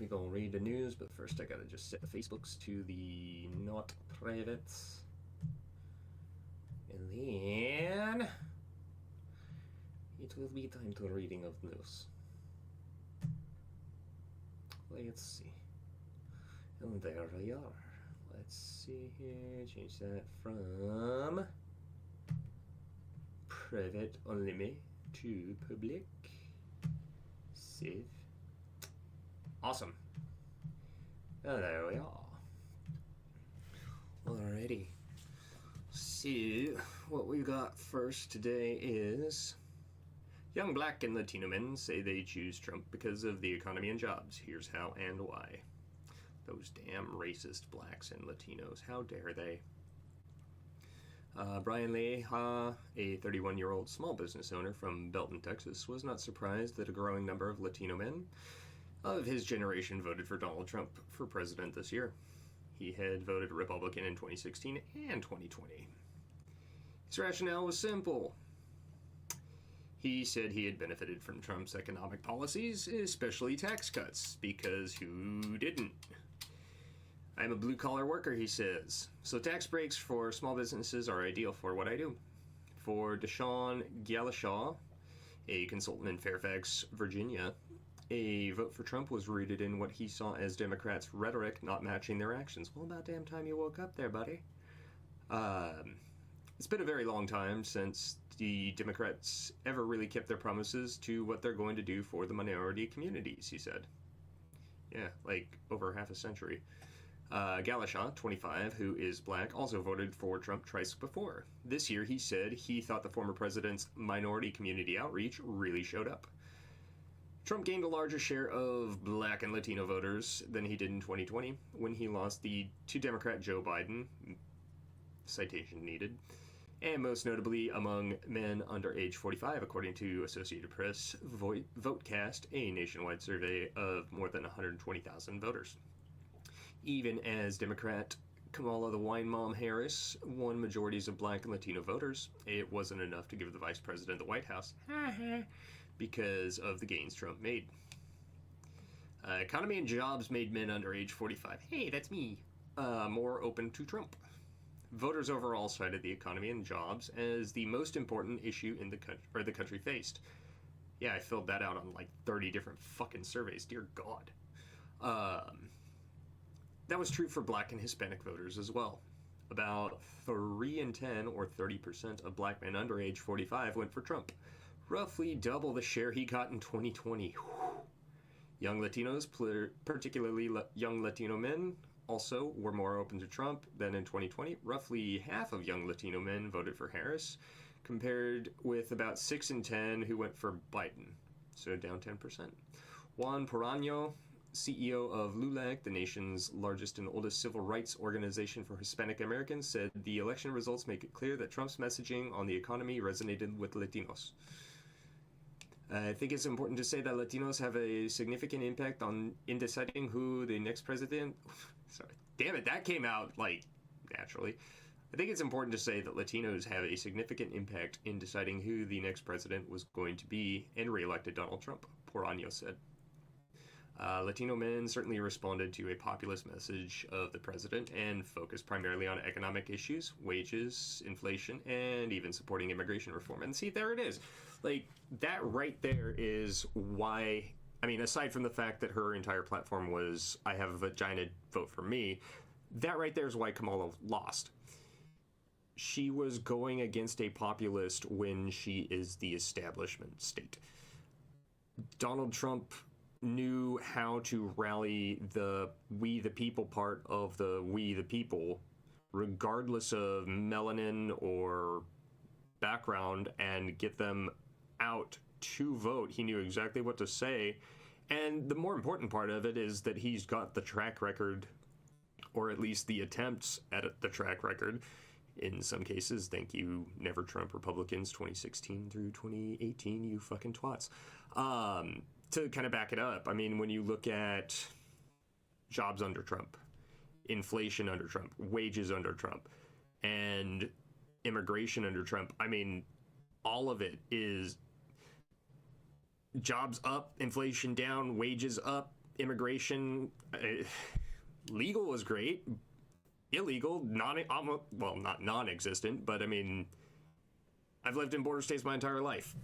We gonna read the news, but first I gotta just set the Facebooks to the not private. And then it will be time to reading of news. Let's see. And there we are. Let's see here. Change that from private only to public. Save. Awesome. And there we are. Alrighty. So, what we got first today is young Black and Latino men say they choose Trump because of the economy and jobs. Here's how and why. Those damn racist Blacks and Latinos. How dare they? Brian Leha, a 31-year-old small business owner from Belton, Texas, was not surprised that a growing number of Latino men of his generation voted for Donald Trump for president this year. He had voted Republican in 2016 and 2020. His rationale was simple. He said he had benefited from Trump's economic policies, especially tax cuts, because who didn't? I'm a blue-collar worker, he says, so tax breaks for small businesses are ideal for what I do. For Deshaun Galashaw, a consultant in Fairfax, Virginia, a vote for Trump was rooted in what he saw as Democrats' rhetoric not matching their actions. Well, about damn time you woke up there, buddy. It's been a very long time since the Democrats ever really kept their promises to what they're going to do for the minority communities, he said. Yeah, like over half a century. Galashaw, 25, who is Black, also voted for Trump twice before. This year, he said he thought the former president's minority community outreach really showed up. Trump gained a larger share of Black and Latino voters than he did in 2020, when he lost to Democrat Joe Biden, citation needed, and most notably among men under age 45, according to Associated Press VoteCast, a nationwide survey of more than 120,000 voters. Even as Democrat Kamala the Wine Mom Harris won majorities of Black and Latino voters, it wasn't enough to give the vice president the White House because of the gains Trump made. Economy and jobs made men under age 45, hey, that's me, more open to Trump. Voters overall cited the economy and jobs as the most important issue in the country faced. Yeah, I filled that out on like 30 different fucking surveys, dear God. That was true for Black and Hispanic voters as well. About 3 in 10, or 30%, of Black men under age 45 went for Trump, roughly double the share he got in 2020. Young Latinos, particularly young Latino men, also were more open to Trump than in 2020. Roughly half of young Latino men voted for Harris, compared with about 6 in 10 who went for Biden, so down 10%. Juan Perano, CEO of LULAC, the nation's largest and oldest civil rights organization for Hispanic Americans, said the election results make it clear that Trump's messaging on the economy resonated with Latinos. I think it's important to say that Latinos have a significant impact in deciding who the next president... Sorry. Damn it, that came out, like, naturally. I think it's important to say that Latinos have a significant impact in deciding who the next president was going to be and re-elected Donald Trump, Porano said. Latino men certainly responded to a populist message of the president and focused primarily on economic issues, wages, inflation, and even supporting immigration reform. And see, there it is. Like, that right there is why, I mean, aside from the fact that her entire platform was, I have a vagina, vote for me, that right there is why Kamala lost. She was going against a populist when she is the establishment state. Donald Trump knew how to rally the we the people part of the we the people, regardless of melanin or background, and get them out to vote. He knew exactly what to say, and the more important part of it is that he's got the track record, or at least the attempts at the track record, in some cases. Thank you, Never Trump Republicans 2016 through 2018, you fucking twats. To kind of back it up, I mean, when you look at jobs under Trump, inflation under Trump, wages under Trump, and immigration under Trump, I mean, all of it is jobs up, inflation down, wages up, immigration, legal was great. Illegal, not non-existent, but I mean, I've lived in border states my entire life.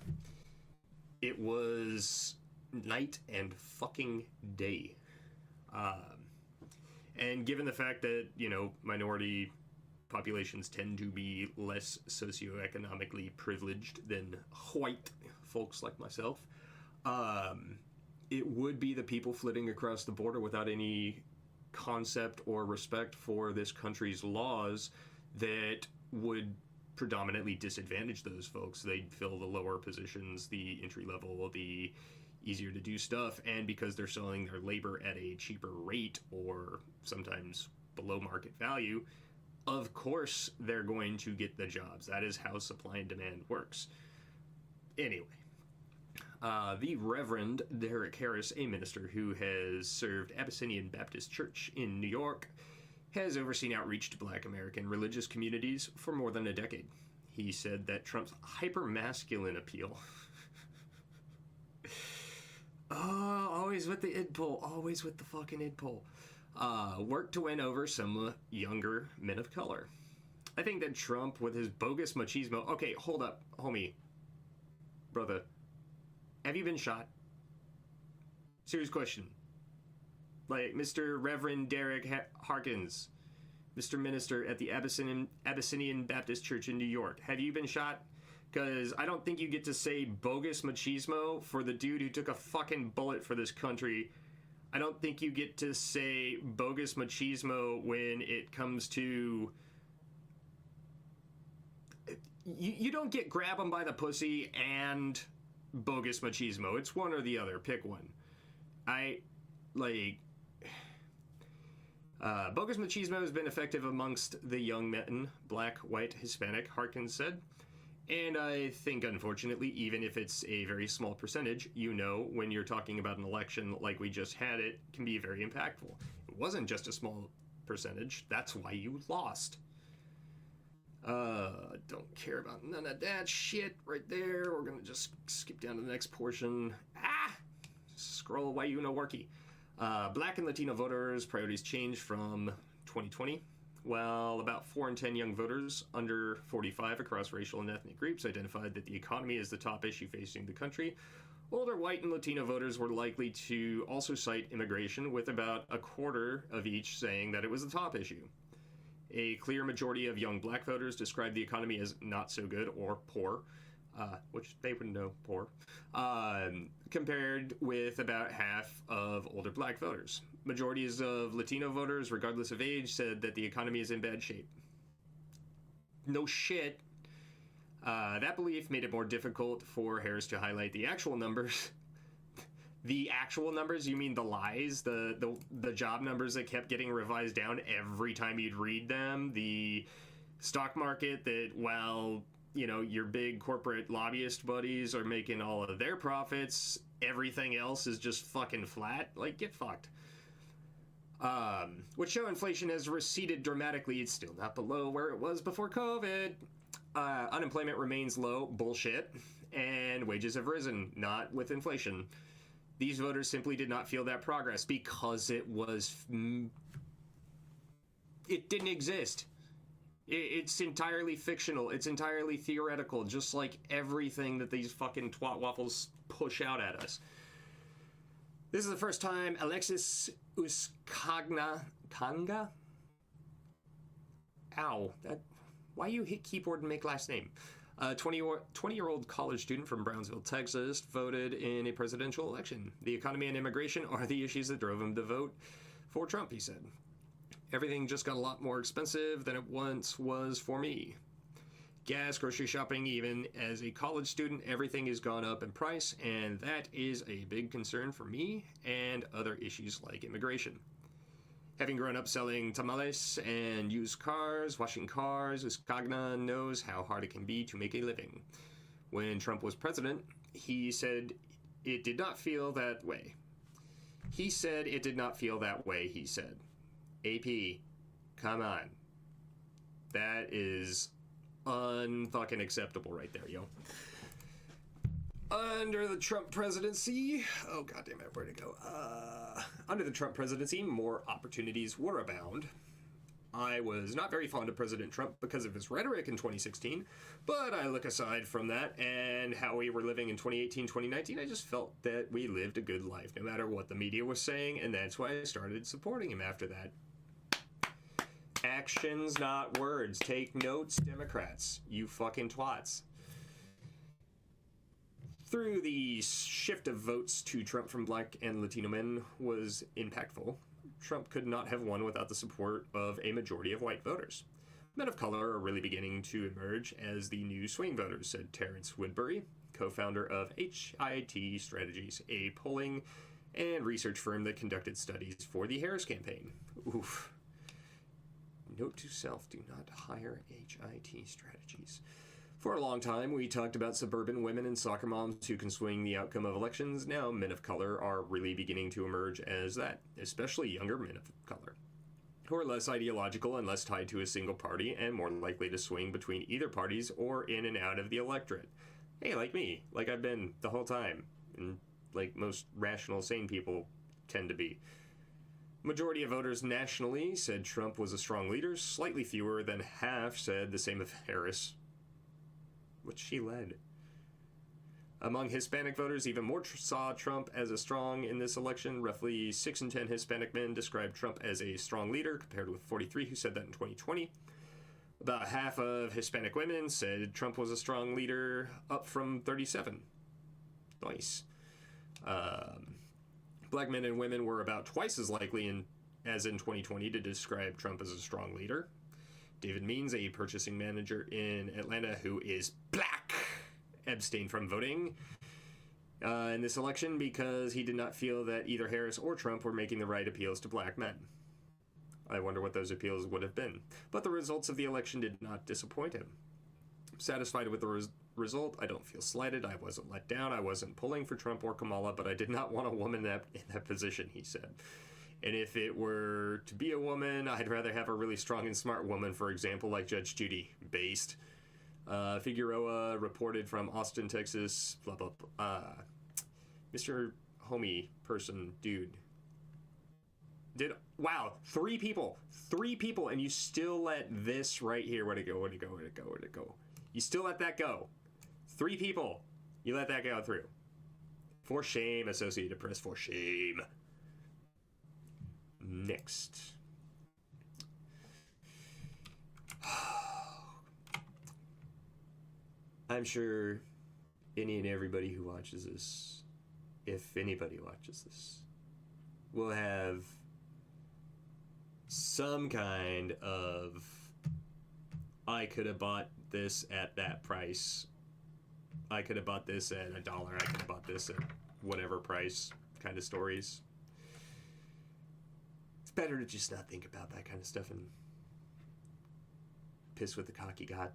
It was night and fucking day. And given the fact that, you know, minority populations tend to be less socioeconomically privileged than white folks like myself, it would be the people flitting across the border without any concept or respect for this country's laws that would predominantly disadvantage those folks. They'd fill the lower positions, the entry level, the easier to do stuff, and because they're selling their labor at a cheaper rate or sometimes below market value, of course they're going to get the jobs. That is how supply and demand works. Anyway, the Reverend Derek Harris, a minister who has served Abyssinian Baptist Church in New York, has overseen outreach to Black American religious communities for more than a decade. He said that Trump's hyper-masculine appeal always with the id pull, always with the fucking id pull, worked to win over some younger men of color. I think that Trump, with his bogus machismo... Okay, hold up, homie. Brother. Have you been shot? Serious question. Like, Mr. Reverend Derek Harkins, Mr. Minister at the Abyssinian Baptist Church in New York, have you been shot? Because I don't think you get to say bogus machismo for the dude who took a fucking bullet for this country. I don't think you get to say bogus machismo when it comes to... You don't get grab him by the pussy and bogus machismo. It's one or the other. Pick one. Bogus machismo has been effective amongst the young men, Black, white, Hispanic, Harkins said. And I think, unfortunately, even if it's a very small percentage, you know, when you're talking about an election like we just had, it can be very impactful. It wasn't just a small percentage. That's why you lost. Don't care about none of that shit right there. We're gonna just skip down to the next portion. Scroll why you know worky. Black and Latino voters' priorities changed from 2020. Well, about 4 in 10 young voters under 45 across racial and ethnic groups identified that the economy is the top issue facing the country. Older white and Latino voters were likely to also cite immigration, with about a quarter of each saying that it was the top issue. A clear majority of young Black voters described the economy as not so good or poor, which they would know poor, compared with about half of older Black voters. Majorities of Latino voters, regardless of age, said that the economy is in bad shape. No shit. That belief made it more difficult for Harris to highlight the actual numbers. The actual numbers? You mean the lies? The job numbers that kept getting revised down every time you'd read them? The stock market that, well, you know, your big corporate lobbyist buddies are making all of their profits. Everything else is just fucking flat. Like, get fucked. Which show inflation has receded dramatically. It's still not below where it was before COVID. Unemployment remains low. Bullshit. And wages have risen. Not with inflation. These voters simply did not feel that progress because it didn't exist. It's entirely fictional. It's entirely theoretical, just like everything that these fucking twat waffles push out at us. This is the first time Alexis Kanga? Ow. Why you hit keyboard and make last name? A 20-year-old college student from Brownsville, Texas, voted in a presidential election. The economy and immigration are the issues that drove him to vote for Trump, he said. Everything just got a lot more expensive than it once was for me. Gas, grocery shopping, even as a college student, everything has gone up in price, and that is a big concern for me and other issues like immigration. Having grown up selling tamales and used cars, washing cars, Uscagna knows how hard it can be to make a living. When Trump was president, he said it did not feel that way. He said it did not feel that way, he said. AP, come on. That is unfucking acceptable right there, yo. Under the Trump presidency, oh goddamn it, where'd it go? Under the Trump presidency, more opportunities were abound. I was not very fond of President Trump because of his rhetoric in 2016, but I look aside from that and how we were living in 2018, 2019, I just felt that we lived a good life, no matter what the media was saying, and that's why I started supporting him after that. Actions, not words. Take notes, Democrats. You fucking twats. Through the shift of votes to Trump from Black and Latino men was impactful. Trump could not have won without the support of a majority of white voters. Men of color are really beginning to emerge as the new swing voters, said Terrence Woodbury, co-founder of HIT Strategies, a polling and research firm that conducted studies for the Harris campaign. Oof. Note to self, do not hire HIT Strategies. For a long time, we talked about suburban women and soccer moms who can swing the outcome of elections. Now, men of color are really beginning to emerge as that, especially younger men of color, who are less ideological and less tied to a single party and more likely to swing between either parties or in and out of the electorate. Hey, like me, like I've been the whole time, and like most rational, sane people tend to be. Majority of voters nationally said Trump was a strong leader. Slightly fewer than half said the same of Harris, which she led. Among Hispanic voters, even more saw Trump as a strong in this election. Roughly 6 in 10 Hispanic men described Trump as a strong leader, compared with 43 who said that in 2020. About half of Hispanic women said Trump was a strong leader, up from 37. Nice. Black men and women were about twice as likely as in 2020 to describe Trump as a strong leader. David Means, a purchasing manager in Atlanta who is black, abstained from voting in this election because he did not feel that either Harris or Trump were making the right appeals to black men. I wonder what those appeals would have been. But the results of the election did not disappoint him. Satisfied with the result, I don't feel slighted. I wasn't let down. I wasn't pulling for Trump or Kamala, but I did not want a woman in that position, he said. And if it were to be a woman, I'd rather have a really strong and smart woman, for example, like Judge Judy, based. Figueroa reported from Austin, Texas, blah, blah, blah. Mr. Homie person, dude. Wow, 3 people, and you still let this right here, where'd it go? You still let that go. 3 people, you let that go through. For shame, Associated Press, for shame. Next. I'm sure any and everybody who watches this, if anybody watches this, will have some kind of, I could have bought this at that price. I could have bought this at $1. I could have bought this at whatever price kind of stories. It's better to just not think about that kind of stuff and piss with the cock you got.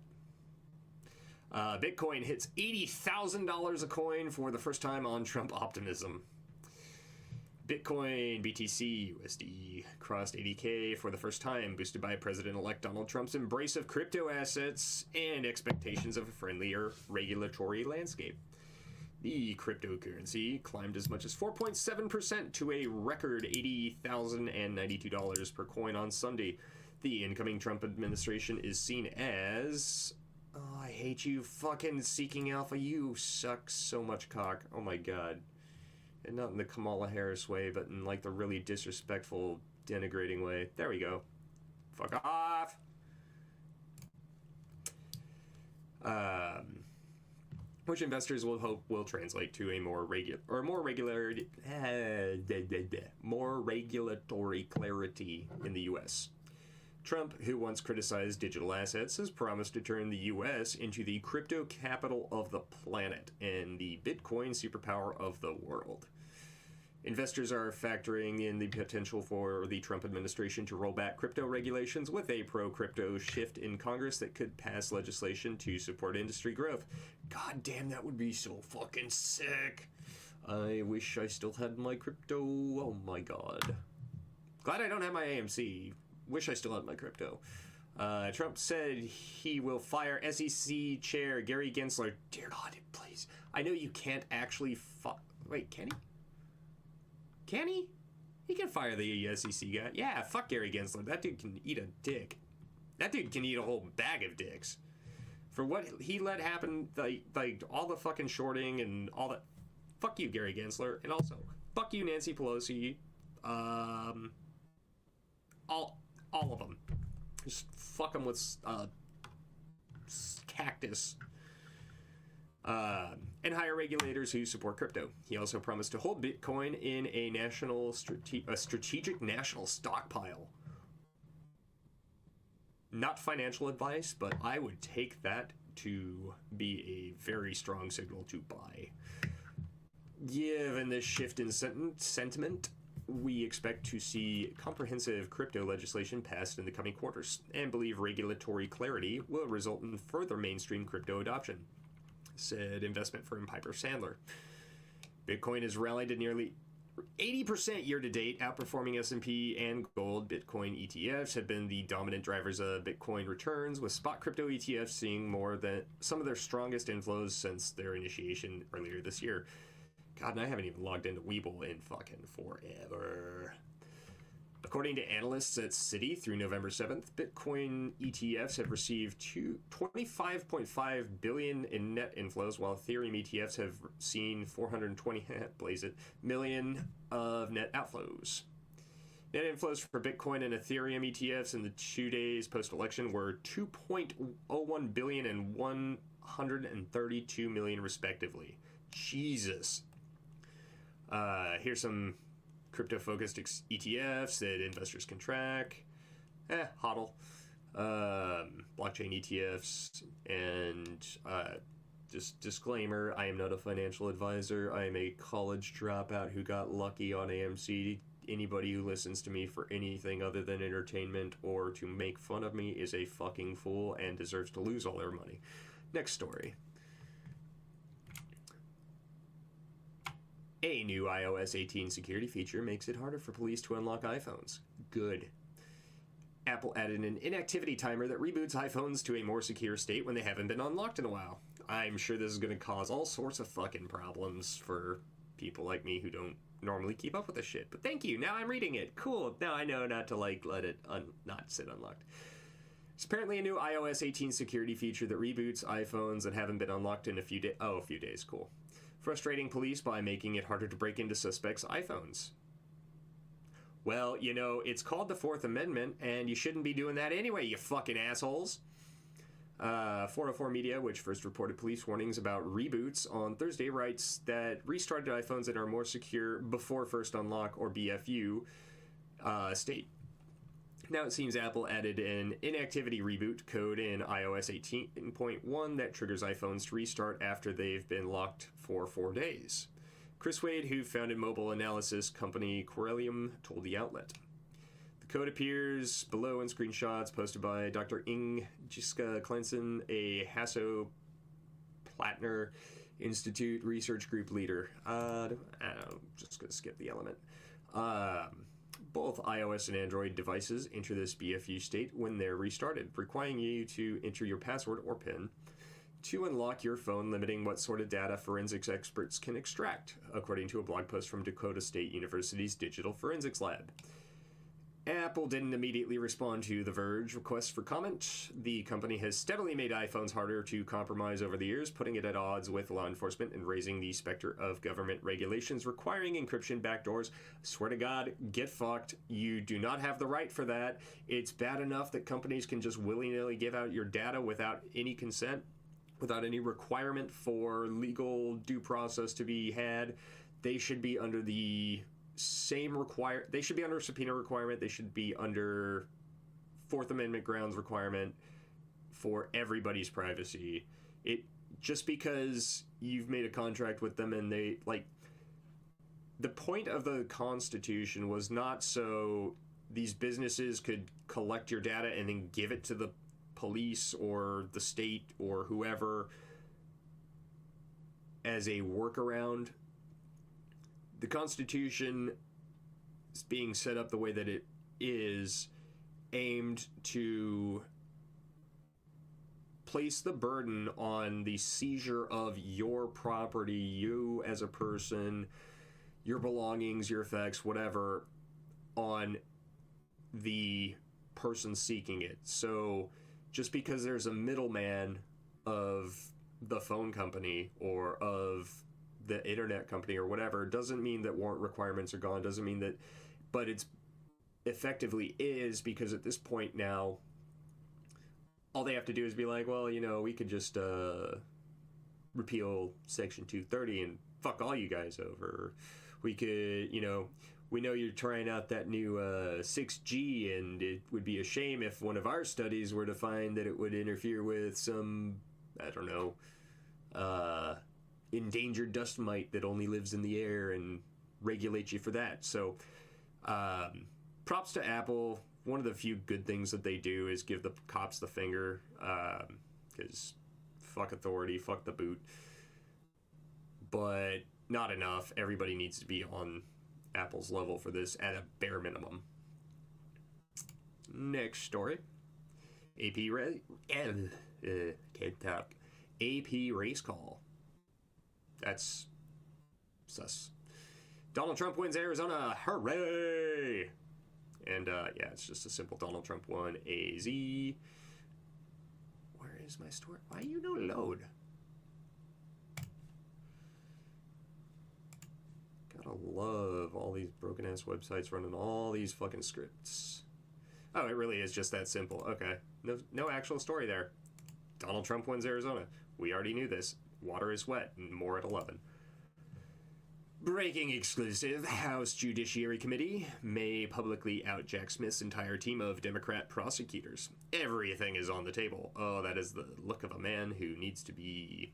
Bitcoin hits $80,000 a coin for the first time on Trump optimism. Bitcoin, BTC, USD crossed 80K for the first time, boosted by President-elect Donald Trump's embrace of crypto assets and expectations of a friendlier regulatory landscape. The cryptocurrency climbed as much as 4.7% to a record $80,092 per coin on Sunday. The incoming Trump administration is seen as... Oh, I hate you, fucking Seeking Alpha. You suck so much cock. Oh my god. And not in the Kamala Harris way, but in like the really disrespectful, denigrating way. There we go. Fuck off! Which investors will hope will translate to a more regulatory clarity in the U.S. Trump, who once criticized digital assets, has promised to turn the U.S. into the crypto capital of the planet and the Bitcoin superpower of the world. Investors are factoring in the potential for the Trump administration to roll back crypto regulations with a pro-crypto shift in Congress that could pass legislation to support industry growth. God damn, that would be so fucking sick. I wish I still had my crypto. Oh my god. Glad I don't have my AMC. Wish I still had my crypto. Trump said he will fire SEC Chair Gary Gensler. Dear God, please. I know you can't actually wait, can he? Can he? He can fire the SEC guy. Yeah, fuck Gary Gensler. That dude can eat a dick. That dude can eat a whole bag of dicks. For what he let happen, like all the fucking shorting and all that. Fuck you, Gary Gensler. And also, fuck you, Nancy Pelosi. All of them. Just fuck them with cactus. And hire regulators who support crypto. He also promised to hold Bitcoin in a strategic national stockpile. Not financial advice, but I would take that to be a very strong signal to buy. Given this shift in sentiment, we expect to see comprehensive crypto legislation passed in the coming quarters, and believe regulatory clarity will result in further mainstream crypto adoption, said investment firm Piper Sandler. Bitcoin has rallied to nearly 80% year-to-date, outperforming S&P and gold. Bitcoin ETFs have been the dominant drivers of Bitcoin returns, with spot crypto ETFs seeing more than some of their strongest inflows since their initiation earlier this year. God, and I haven't even logged into Webull in fucking forever. According to analysts at Citi, through November 7th, Bitcoin ETFs have received $25.5 billion in net inflows, while Ethereum ETFs have seen $420 million of net outflows. Net inflows for Bitcoin and Ethereum ETFs in the 2 days post-election were $2.01 billion and $132 million, respectively. Jesus. Here's some crypto-focused ETFs that investors can track. HODL. Blockchain ETFs. And just disclaimer, I am not a financial advisor. I am a college dropout who got lucky on AMC. Anybody who listens to me for anything other than entertainment or to make fun of me is a fucking fool and deserves to lose all their money. Next story. A new iOS 18 security feature makes it harder for police to unlock iPhones. Good. Apple added an inactivity timer that reboots iPhones to a more secure state when they haven't been unlocked in a while. I'm sure this is going to cause all sorts of fucking problems for people like me who don't normally keep up with this shit. But thank you. Now I'm reading it. Cool. Now I know not to let it not sit unlocked. It's apparently a new iOS 18 security feature that reboots iPhones that haven't been unlocked in a few days. Oh, a few days. Cool. Frustrating police by making it harder to break into suspects' iPhones. Well, you know, it's called the Fourth Amendment, and you shouldn't be doing that anyway, you fucking assholes. 404 Media, which first reported police warnings about reboots on Thursday, writes that restarted iPhones that are more secure before first unlock, or BFU, state. Now it seems Apple added an inactivity reboot code in iOS 18.1 that triggers iPhones to restart after they've been locked for 4 days. Chris Wade, who founded mobile analysis company Corellium, told the outlet. The code appears below in screenshots posted by Dr. Jiska Clenson, a Hasso-Plattner Institute research group leader. I'm just going to skip the element. Both iOS and Android devices enter this BFU state when they're restarted, requiring you to enter your password or PIN to unlock your phone, limiting what sort of data forensics experts can extract, according to a blog post from Dakota State University's Digital Forensics Lab. Apple didn't immediately respond to The Verge request for comment. The company has steadily made iPhones harder to compromise over the years, putting it at odds with law enforcement and raising the specter of government regulations requiring encryption backdoors. Swear to God, get fucked. You do not have the right for that. It's bad enough that companies can just willy-nilly give out your data without any consent, without any requirement for legal due process to be had. They should be under the same they should be under subpoena requirement. They should be under Fourth Amendment grounds requirement for everybody's privacy. It just because you've made a contract with them and they like the point of the Constitution was not so these businesses could collect your data and then give it to the police or the state or whoever as a workaround. The Constitution is being set up the way that it is aimed to place the burden on the seizure of your property, you as a person, your belongings, your effects, whatever, on the person seeking it. So just because there's a middleman of the phone company or of the internet company or whatever doesn't mean that warrant requirements are gone, doesn't mean that, but it's effectively is, because at this point now all they have to do is be like, well, you know, we could just repeal section 230 and fuck all you guys over. We could, you know, we know you're trying out that new 6G, and it would be a shame if one of our studies were to find that it would interfere with some, I don't know, endangered dust mite that only lives in the air and regulate you for that. So props to Apple. One of the few good things that they do is give the cops the finger, because fuck authority, fuck the boot. But not enough. Everybody needs to be on Apple's level for this at a bare minimum. Next story. Can't talk. AP race call. That's sus. Donald Trump wins Arizona. Hooray! And yeah, it's just a simple Donald Trump won AZ. Where is my story? Why you no load? Gotta love all these broken ass websites running all these fucking scripts. Oh, it really is just that simple. Okay. No actual story there. Donald Trump wins Arizona. We already knew this. Water is wet, and more at 11. Breaking exclusive. House Judiciary Committee may publicly out Jack Smith's entire team of Democrat prosecutors. Everything is on the table. Oh, that is the look of a man who needs to be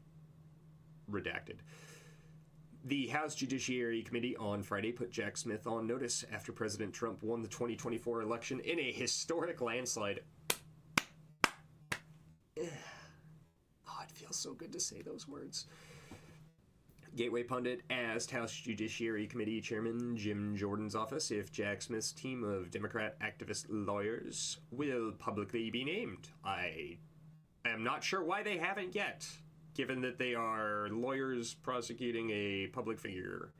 redacted. The House Judiciary Committee on Friday put Jack Smith on notice after President Trump won the 2024 election in a historic landslide. Oh, it feels so good to say those words. Gateway Pundit asked House Judiciary Committee Chairman Jim Jordan's office if Jack Smith's team of Democrat activist lawyers will publicly be named. I am not sure why they haven't yet, given that they are lawyers prosecuting a public figure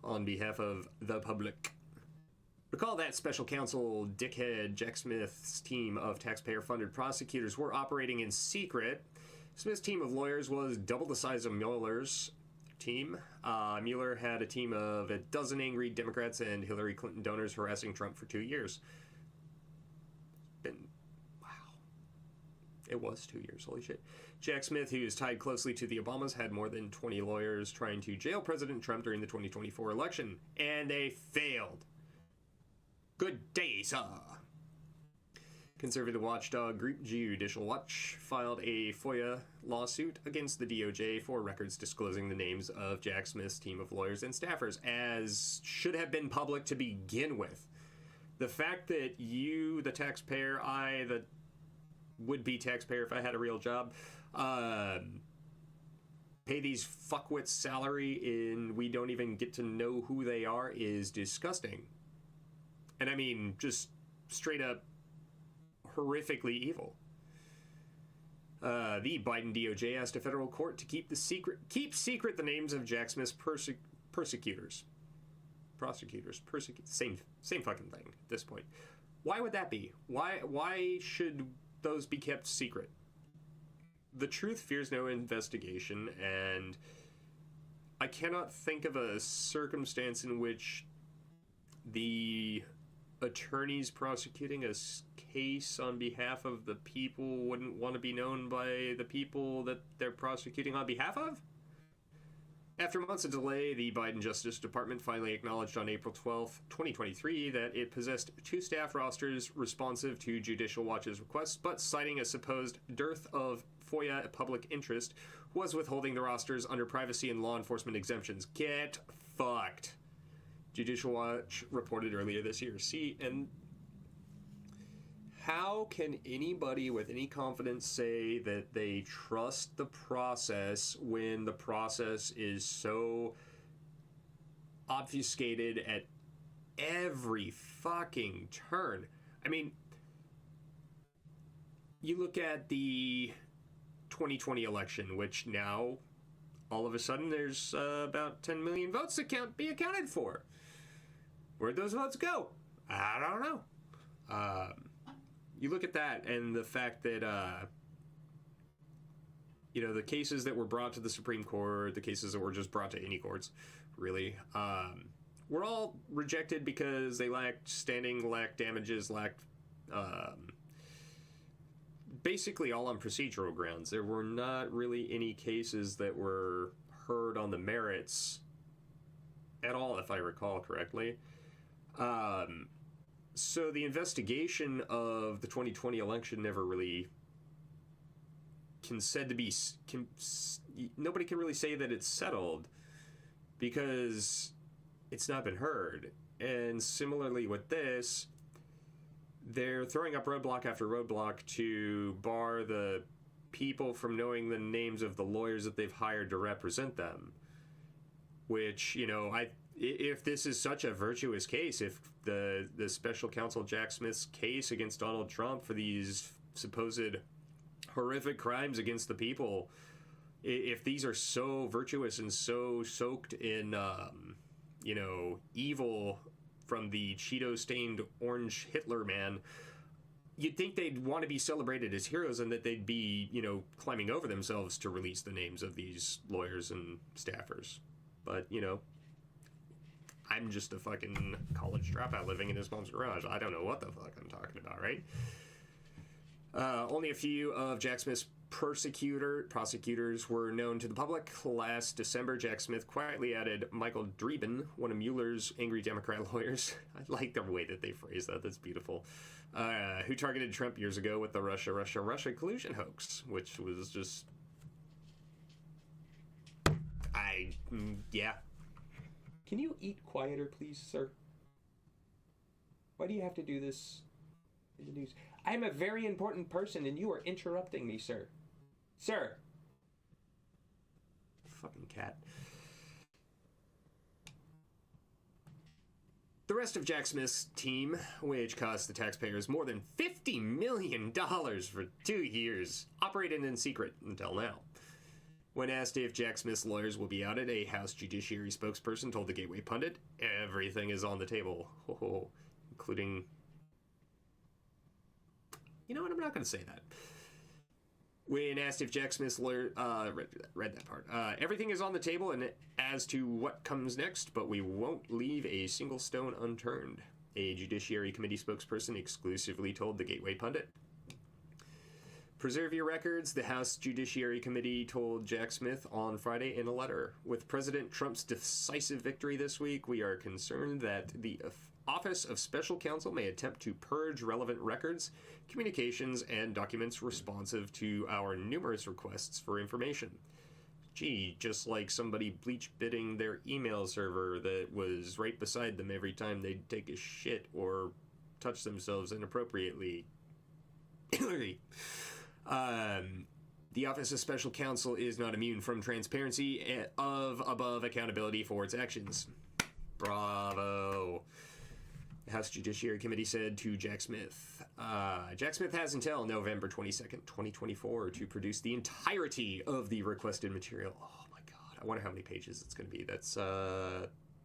on behalf of the public. Recall that special counsel dickhead Jack Smith's team of taxpayer-funded prosecutors were operating in secret. Smith's team of lawyers was double the size of Mueller's team. Mueller had a team of a dozen angry Democrats and Hillary Clinton donors harassing Trump for 2 years. Wow. It was 2 years, holy shit. Jack Smith, who is tied closely to the Obamas, had more than 20 lawyers trying to jail President Trump during the 2024 election, and they failed. Good day, sir. Conservative watchdog group Judicial Watch filed a FOIA lawsuit against the DOJ for records disclosing the names of Jack Smith's team of lawyers and staffers, as should have been public to begin with. The fact that you, the taxpayer, I, the would-be taxpayer if I had a real job, pay these fuckwits salary and we don't even get to know who they are is disgusting. And I mean, just straight up horrifically evil. The Biden DOJ asked a federal court to keep secret the names of Jack Smith's prosecutors. Same fucking thing at this point. Why would that be? Why should those be kept secret? The truth fears no investigation, and I cannot think of a circumstance in which the attorneys prosecuting a case on behalf of the people wouldn't want to be known by the people that they're prosecuting on behalf of? After months of delay, the Biden Justice Department finally acknowledged on April 12, 2023, that it possessed 2 staff rosters responsive to Judicial Watch's requests, but citing a supposed dearth of FOIA public interest, was withholding the rosters under privacy and law enforcement exemptions. Get fucked. Judicial Watch reported earlier this year. See, and how can anybody with any confidence say that they trust the process when the process is so obfuscated at every fucking turn? I mean, you look at the 2020 election, which now, all of a sudden, there's about 10 million votes that be accounted for. Where'd those votes go? I don't know. You look at that and the fact that, the cases that were brought to the Supreme Court, the cases that were just brought to any courts, really, were all rejected because they lacked standing, lacked damages, lacked basically all on procedural grounds. There were not really any cases that were heard on the merits at all, if I recall correctly. So the investigation of the 2020 election never really nobody can really say that it's settled because it's not been heard. And similarly with this, they're throwing up roadblock after roadblock to bar the people from knowing the names of the lawyers that they've hired to represent them. Which, if this is such a virtuous case, if the special counsel Jack Smith's case against Donald Trump for these supposed horrific crimes against the people, if these are so virtuous and so soaked in, evil from the Cheeto-stained orange Hitler man, you'd think they'd want to be celebrated as heroes and that they'd be, climbing over themselves to release the names of these lawyers and staffers. But, I'm just a fucking college dropout living in his mom's garage. I don't know what the fuck I'm talking about, right? Only a few of Jack Smith's prosecutors were known to the public. Last December, Jack Smith quietly added Michael Dreeben, one of Mueller's angry Democrat lawyers. I like the way that they phrase that. That's beautiful. Who targeted Trump years ago with the Russia collusion hoax, which was just... yeah. Can you eat quieter, please, sir? Why do you have to do this in the news? I'm a very important person, and you are interrupting me, sir. Sir! Fucking cat. The rest of Jack Smith's team, which cost the taxpayers more than $50 million for 2 years, operated in secret until now. When asked if Jack Smith's lawyers will be outed, a House Judiciary spokesperson told the Gateway Pundit, everything is on the table, including... You know what, I'm not going to say that. When asked if Jack Smith's lawyer... read that part. Everything is on the table and as to what comes next, but we won't leave a single stone unturned, a Judiciary Committee spokesperson exclusively told the Gateway Pundit. Preserve your records, the House Judiciary Committee told Jack Smith on Friday in a letter. With President Trump's decisive victory this week, we are concerned that the Office of Special Counsel may attempt to purge relevant records, communications, and documents responsive to our numerous requests for information. Gee, just like somebody bleach-bitting their email server that was right beside them every time they'd take a shit or touch themselves inappropriately. The Office of Special Counsel is not immune from transparency of above accountability for its actions. Bravo. The House Judiciary Committee said to Jack Smith. Jack Smith has until November 22nd, 2024 to produce the entirety of the requested material. Oh my god, I wonder how many pages it's going to be. That's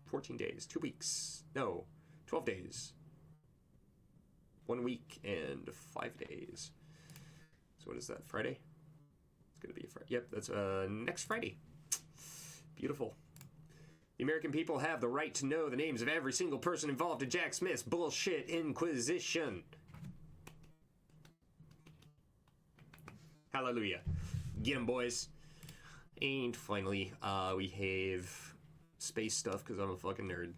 14 days, 2 weeks. No, 12 days. 1 week and 5 days. So what is that, Friday? It's going to be a Friday. Yep, that's next Friday. Beautiful. The American people have the right to know the names of every single person involved in Jack Smith's bullshit inquisition. Hallelujah. Get 'em, boys. And finally, we have space stuff because I'm a fucking nerd.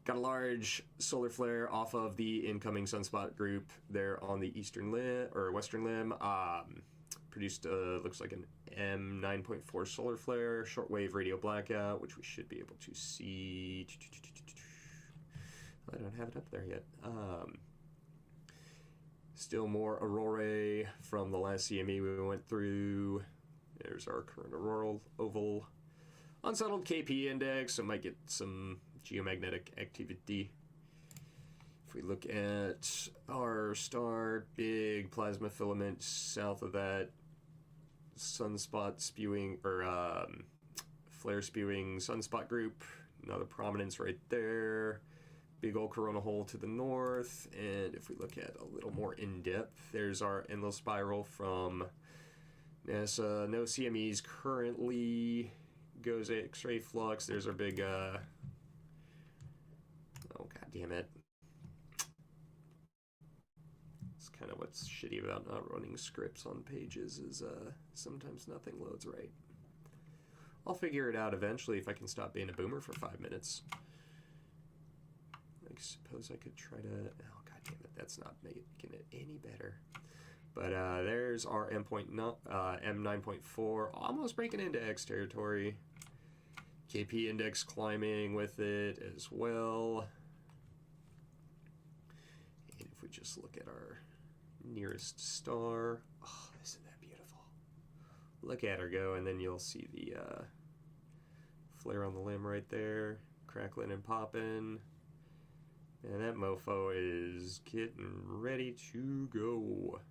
Got a large solar flare off of the incoming sunspot group there on the eastern limb, or western limb. Produced, looks like an M9.4 solar flare, shortwave radio blackout, which we should be able to see. I don't have it up there yet. Still more aurorae from the last CME we went through. There's our current auroral oval. Unsettled KP index, so might get some geomagnetic activity. If we look at our star, big plasma filament south of that, sunspot spewing, or flare spewing sunspot group. Another prominence right there. Big old corona hole to the north. And if we look at a little more in depth, there's our endless spiral from NASA. No CMEs currently. Goes X-ray flux. There's our big oh god damn it. It's kind of what's shitty about not running scripts on pages is sometimes nothing loads right. I'll figure it out eventually if I can stop being a boomer for 5 minutes. I suppose I could try to, oh god damn it, that's not making it any better. But there's our M9.4, almost breaking into X territory. KP index climbing with it as well. And if we just look at our nearest star, oh, isn't that beautiful? Look at her go, and then you'll see the flare on the limb right there, crackling and popping. And that mofo is getting ready to go.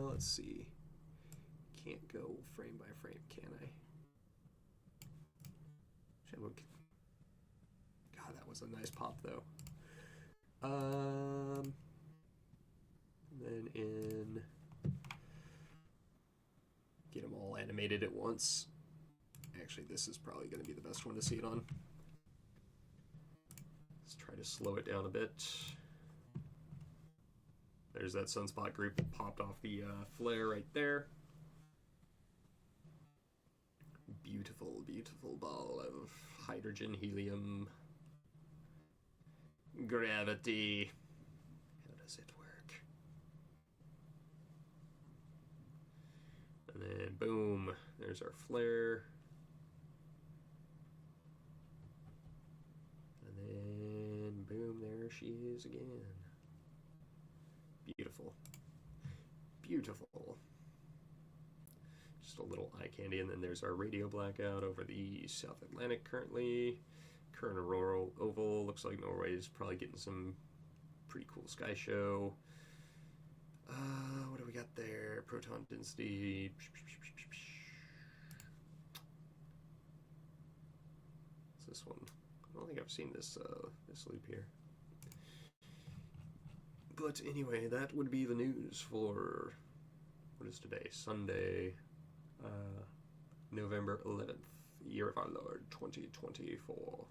Let's see. Can't go frame by frame, can I? God, that was a nice pop, though. Then get them all animated at once. Actually, this is probably going to be the best one to see it on. Let's try to slow it down a bit. There's that sunspot group that popped off the flare right there. Beautiful, beautiful ball of hydrogen, helium, gravity. How does it work? And then boom, there's our flare. And then boom, there she is again. Beautiful. Beautiful. Just a little eye candy, and then there's our radio blackout over the South Atlantic currently. Current auroral oval. Looks like Norway is probably getting some pretty cool sky show. What do we got there? Proton density. What's this one? I don't think I've seen this this loop here. But anyway, that would be the news for, what is today? Sunday, November 11th, year of our Lord, 2024.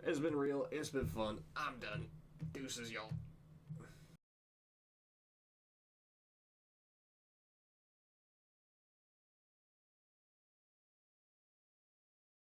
It's been real, it's been fun. I'm done. Deuces, y'all.